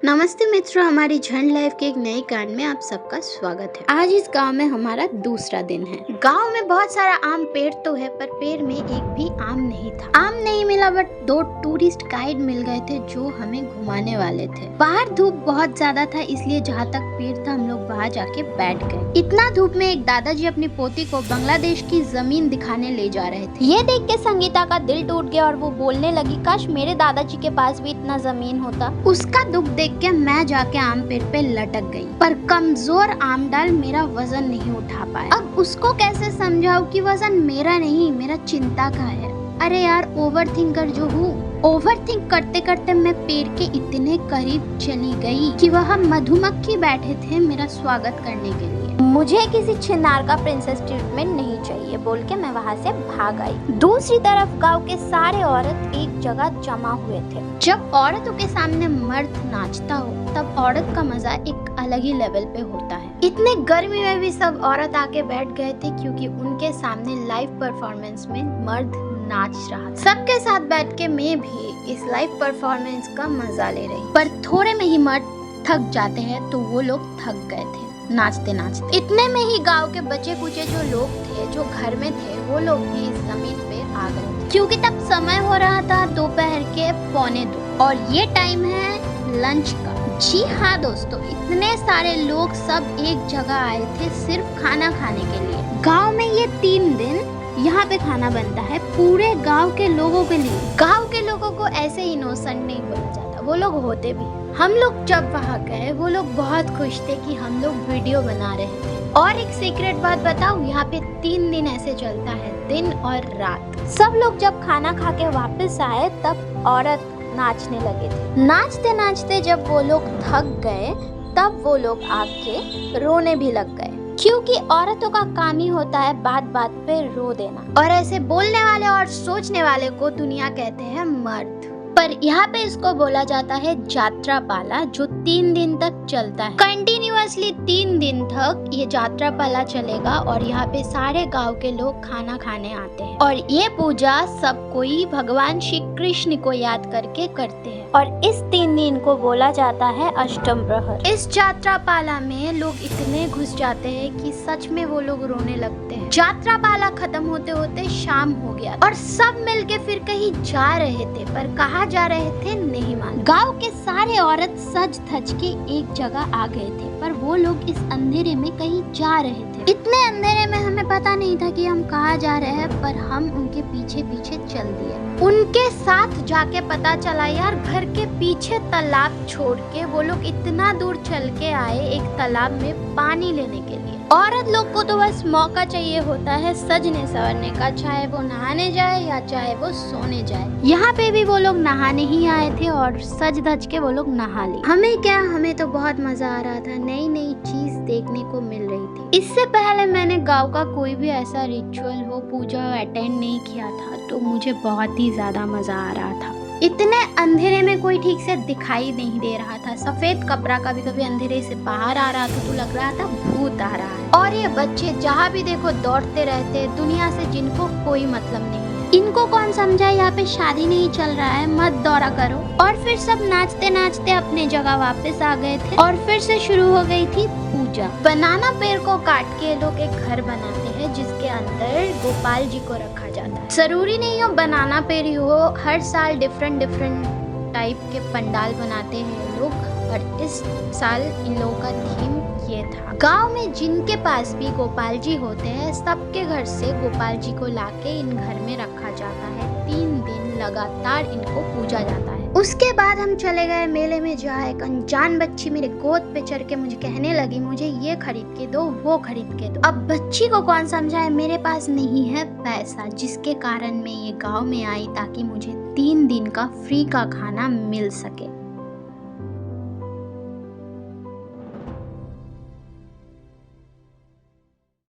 नमस्ते मित्रों, हमारी झंड लाइफ के एक नए कांड में आप सबका स्वागत है। आज इस गांव में हमारा दूसरा दिन है। गांव में बहुत सारा आम पेड़ तो है, पर पेड़ में एक भी आम नहीं था। आम नहीं मिला, बट 2 टूरिस्ट गाइड मिल गए थे जो हमें घुमाने वाले थे। बाहर धूप बहुत ज्यादा था, इसलिए जहाँ तक पेड़ था हम लोग वहाँ जाके बैठ गए। इतना धूप में एक दादाजी अपनी पोती को बांग्लादेश की जमीन दिखाने ले जा रहे थे। ये देख के संगीता का दिल टूट गया और वो बोलने लगी, काश मेरे दादाजी के पास भी इतना जमीन होता। उसका दुख देख के मैं जाके आम पेड़ पे लटक गई, पर कमजोर आम डाल मेरा वजन नहीं उठा पाया। अब उसको कैसे समझाऊं कि वजन मेरा नहीं, मेरा चिंता का है। अरे यार, ओवर थिंकर जो हूँ। ओवर थिंक करते करते मैं पेड़ के इतने करीब चली गई कि वहाँ मधुमक्खी बैठे थे मेरा स्वागत करने के लिए। मुझे किसी छिनार का प्रिंसेस ट्रीटमेंट नहीं चाहिए बोल के मैं वहाँ से भाग आई। दूसरी तरफ गांव के सारे औरत एक जगह जमा हुए थे। जब औरतों के सामने मर्द नाचता हो तब औरत का मजा एक अलग ही लेवल पे होता है। इतने गर्मी में भी सब औरत आके बैठ गए थे, क्योंकि उनके सामने लाइव परफॉर्मेंस में मर्द नाच रहा। सबके साथ बैठ के मैं भी इस लाइव परफॉर्मेंस का मजा ले रही। पर थोड़े में ही मर्द थक जाते हैं, तो वो लोग थक गए थे नाचते नाचते। इतने में ही गांव के बचे कुचे जो लोग थे, जो घर में थे, वो लोग भी इस जमीन पे आ गए थे, क्योंकि तब समय हो रहा था दोपहर के 1:45 और ये टाइम है लंच का। जी हाँ दोस्तों, इतने सारे लोग सब एक जगह आए थे सिर्फ खाना खाने के लिए। गांव में ये 3 दिन यहाँ पे खाना बनता है पूरे गांव के लोगों के लिए। गांव के लोगों को ऐसे इनोसेंट नहीं बोला जाता, वो लोग होते भी। हम लोग जब वहाँ गए, वो लोग बहुत खुश थे कि हम लोग वीडियो बना रहे थे। और एक सीक्रेट बात बताऊं, यहाँ पे 3 दिन ऐसे चलता है, दिन और रात। सब लोग जब खाना खा के वापस आए तब औरत नाचने लगे थे। नाचते नाचते जब वो लोग थक गए तब वो लोग आके रोने भी लग गए, क्योंकि औरतों का काम ही होता है बात बात पे रो देना। और ऐसे बोलने वाले और सोचने वाले को दुनिया कहते हैं मर्द। पर यहाँ पे इसको बोला जाता है जात्रा पाला, जो 3 दिन तक चलता है। कंटिन्यूअसली 3 दिन तक ये जात्रा पाला चलेगा और यहाँ पे सारे गांव के लोग खाना खाने आते हैं। और ये पूजा सब कोई भगवान श्री कृष्ण को याद करके करते हैं। और इस 3 दिन को बोला जाता है अष्टम प्रहर। इस जात्रा पाला में लोग इतने घुस जाते हैं कि सच में वो लोग रोने लगते हैं। जात्रा पाला खत्म होते होते शाम हो गया और सब मिलके फिर कहीं जा रहे थे, पर कहाँ जा रहे थे नहीं मालूम। गांव के सारे औरत सज धज के एक जगह आ गए थे, पर वो लोग इस अंधेरे में कहीं जा रहे थे। इतने अंधेरे में हमें पता नहीं था कि हम कहाँ जा रहे हैं, पर हम उनके पीछे पीछे चल दिए। उनके साथ जाके पता चला यार, घर के पीछे तालाब छोड़ के वो लोग इतना दूर चल के आए एक तालाब में पानी लेने के लिए। औरत लोग को तो बस मौका चाहिए होता है सजने संवरने का, चाहे वो नहाने जाए या चाहे वो सोने जाए। यहाँ पे भी वो लोग नहाने ही आए थे और सज धज के वो लोग नहा ली। हमें क्या, हमें तो बहुत मजा आ रहा था, नई नई चीज देखने को मिल रही थी। इससे पहले मैंने गाँव का कोई भी ऐसा रिचुअल हो, पूजा अटेंड नहीं किया था, तो मुझे बहुत ही ज्यादा मजा आ रहा था। इतने अंधेरे में कोई ठीक से दिखाई नहीं दे रहा था। सफेद कपड़ा कभी कभी अंधेरे से बाहर आ रहा था तो लग रहा था भूत आ रहा है। और ये बच्चे जहाँ भी देखो दौड़ते रहते, दुनिया से जिनको कोई मतलब नहीं है। इनको कौन समझाए, यहाँ पे शादी नहीं चल रहा है, मत दौड़ा करो। और फिर सब नाचते नाचते अपने जगह वापस आ गए थे और फिर से शुरू हो गई थी पूजा। बनाना पेड़ को काट के लोग एक घर बनाते हैं, जिसके अंदर गोपाल जी को रखा जाता है। जरूरी नहीं हो बनाना पेड़ ही हो, हर साल डिफरेंट टाइप के पंडाल बनाते हैं लोग। और इस साल इन लोगों का थीम ये था। गांव में जिनके पास भी गोपाल जी होते हैं, सबके घर से गोपाल जी को लाके इन घर में रखा जाता है। 3 दिन लगातार इनको पूजा जाता है। उसके बाद हम चले गए मेले में। जहाँ एक अनजान बच्ची मेरे गोद पे चढ़ के मुझे कहने लगी, मुझे ये खरीद के दो, वो खरीद के दो। अब बच्ची को कौन समझाए, मेरे पास नहीं है पैसा, जिसके कारण मैं ये गांव में आई ताकि मुझे 3 दिन का फ्री का खाना मिल सके।